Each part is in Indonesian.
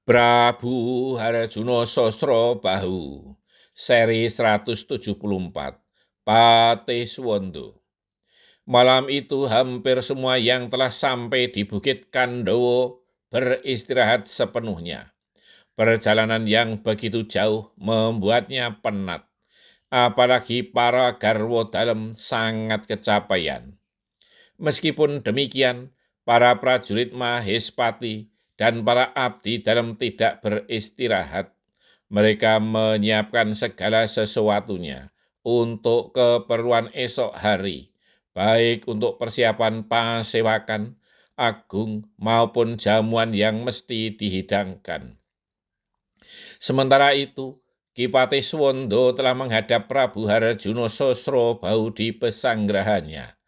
Prabu Harjuno Sosrobahu, seri 174, Patih Suwondo. Malam itu hampir semua yang telah sampai di Bukit Kandowo beristirahat sepenuhnya. Perjalanan yang begitu jauh membuatnya penat, apalagi para garwo dalam sangat kecapean. Meskipun demikian, para prajurit Mahespati dan para abdi dalam tidak beristirahat. Mereka menyiapkan segala sesuatunya untuk keperluan esok hari, baik untuk persiapan pasewakan agung maupun jamuan yang mesti dihidangkan. Sementara itu, Ki Patih Suwondo telah menghadap Prabu Harjuno Sosrobahu di pesanggrahannya.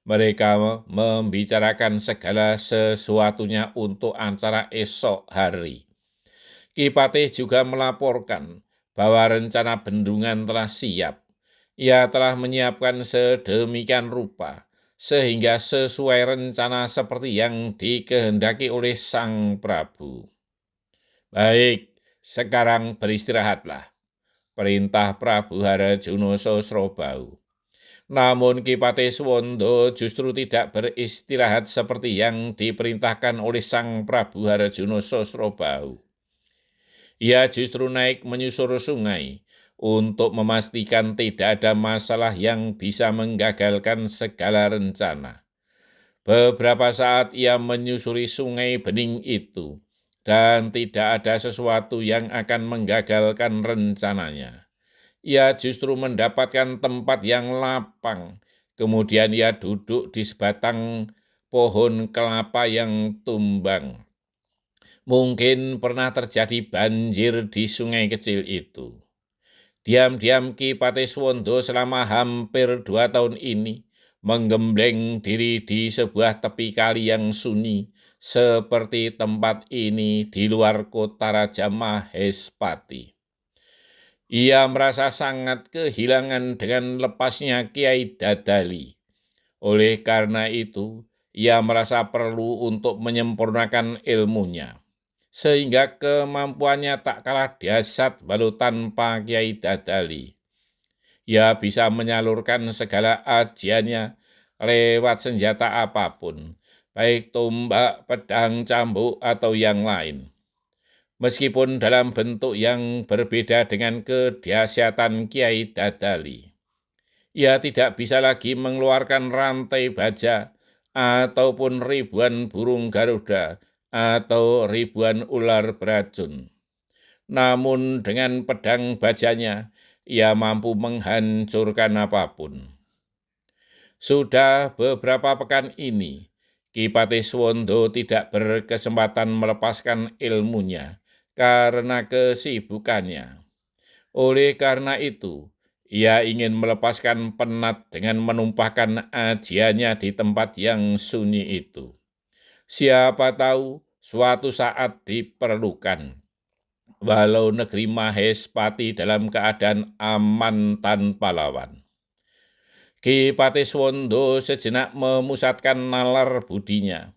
Mereka membicarakan segala sesuatunya untuk acara esok hari. Ki Patih juga melaporkan bahwa rencana bendungan telah siap. Ia telah menyiapkan sedemikian rupa, sehingga sesuai rencana seperti yang dikehendaki oleh Sang Prabu. Baik, sekarang beristirahatlah, perintah Prabu Harjuno Sosrobahu. Namun Ki Patih Suwondo justru tidak beristirahat seperti yang diperintahkan oleh Sang Prabu Harjuno Sosrobahu. Ia justru naik menyusur sungai untuk memastikan tidak ada masalah yang bisa menggagalkan segala rencana. Beberapa saat ia menyusuri sungai bening itu, dan tidak ada sesuatu yang akan menggagalkan rencananya. Ia justru mendapatkan tempat yang lapang. Kemudian ia duduk di sebatang pohon kelapa yang tumbang. Mungkin pernah terjadi banjir di sungai kecil itu. Diam-diam Ki Patih Suwondo selama hampir 2 tahun ini menggembleng diri di sebuah tepi kali yang sunyi, seperti tempat ini di luar kota Raja Mahespati. Ia merasa sangat kehilangan dengan lepasnya Kiai Dadali. Oleh karena itu, ia merasa perlu untuk menyempurnakan ilmunya, sehingga kemampuannya tak kalah dahsyat walau tanpa Kiai Dadali. Ia bisa menyalurkan segala ajiannya lewat senjata apapun, baik tombak, pedang, cambuk, atau yang lain. Meskipun dalam bentuk yang berbeda dengan kedahsyatan Kiai Dadali. Ia tidak bisa lagi mengeluarkan rantai baja ataupun ribuan burung Garuda atau ribuan ular beracun. Namun dengan pedang bajanya, ia mampu menghancurkan apapun. Sudah beberapa pekan ini, Ki Patih Suwondo tidak berkesempatan melepaskan ilmunya karena kesibukannya. Oleh karena itu, ia ingin melepaskan penat dengan menumpahkan ajiannya di tempat yang sunyi itu. Siapa tahu suatu saat diperlukan. Walau negeri Mahespati dalam keadaan aman tanpa lawan. Ki Patih Suwondo sejenak memusatkan nalar budinya.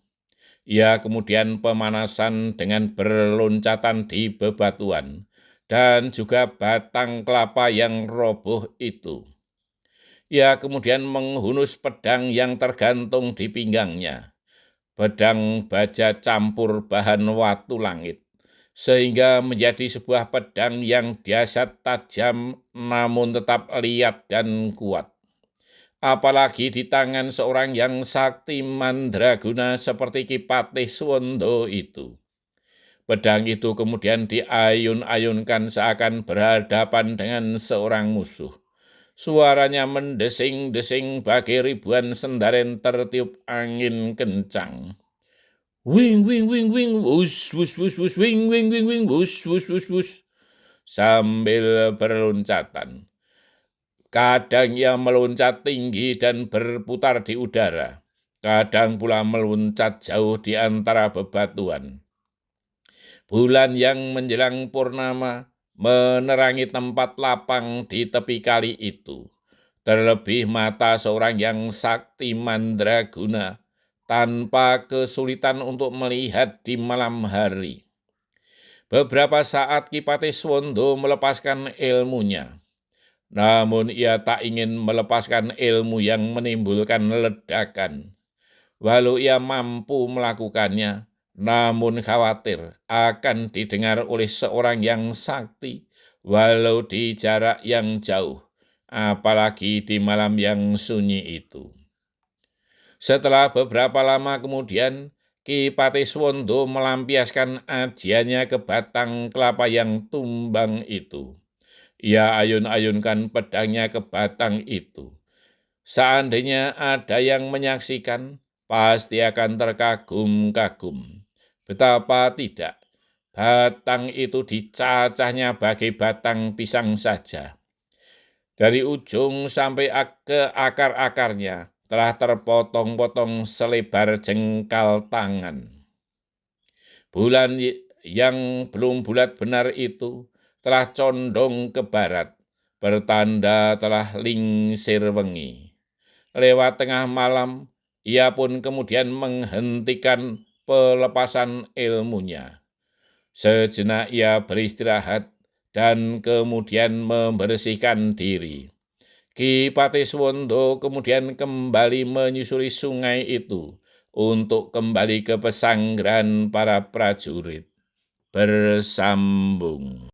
Ia kemudian pemanasan dengan berloncatan di bebatuan dan juga batang kelapa yang roboh itu. Ia kemudian menghunus pedang yang tergantung di pinggangnya. Pedang baja campur bahan watu langit, sehingga menjadi sebuah pedang yang dahsyat tajam namun tetap liat dan kuat. Apalagi di tangan seorang yang sakti mandraguna seperti Ki Patih Suwondo itu. Pedang itu kemudian diayun-ayunkan seakan berhadapan dengan seorang musuh. Suaranya mendesing-desing bagai ribuan sendaren tertiup angin kencang. Wing, wing, wing, wing, wush, wush, wush, wush, wing, wing, wing, wing, wush, wush, wush, wush. Sambil berloncatan. Kadang ia meloncat tinggi dan berputar di udara. Kadang pula meloncat jauh di antara bebatuan. Bulan yang menjelang purnama menerangi tempat lapang di tepi kali itu. Terlebih mata seorang yang sakti mandraguna tanpa kesulitan untuk melihat di malam hari. Beberapa saat Ki Patiswondo melepaskan ilmunya, namun ia tak ingin melepaskan ilmu yang menimbulkan ledakan. Walau ia mampu melakukannya, namun khawatir akan didengar oleh seorang yang sakti, walau di jarak yang jauh, apalagi di malam yang sunyi itu. Setelah beberapa lama kemudian, Ki Patiswondo melampiaskan ajiannya ke batang kelapa yang tumbang itu. Ia ayun-ayunkan pedangnya ke batang itu. Seandainya ada yang menyaksikan, pasti akan terkagum-kagum. Betapa tidak, batang itu dicacahnya bagai batang pisang saja. Dari ujung sampai ke akar-akarnya telah terpotong-potong selebar jengkal tangan. Bulan yang belum bulat benar itu telah condong ke barat, bertanda telah lingsir wengi. Lewat tengah malam, ia pun kemudian menghentikan pelepasan ilmunya. Sejenak ia beristirahat dan kemudian membersihkan diri. Ki Patiswondo kemudian kembali menyusuri sungai itu untuk kembali ke pesanggrahan para prajurit. Bersambung.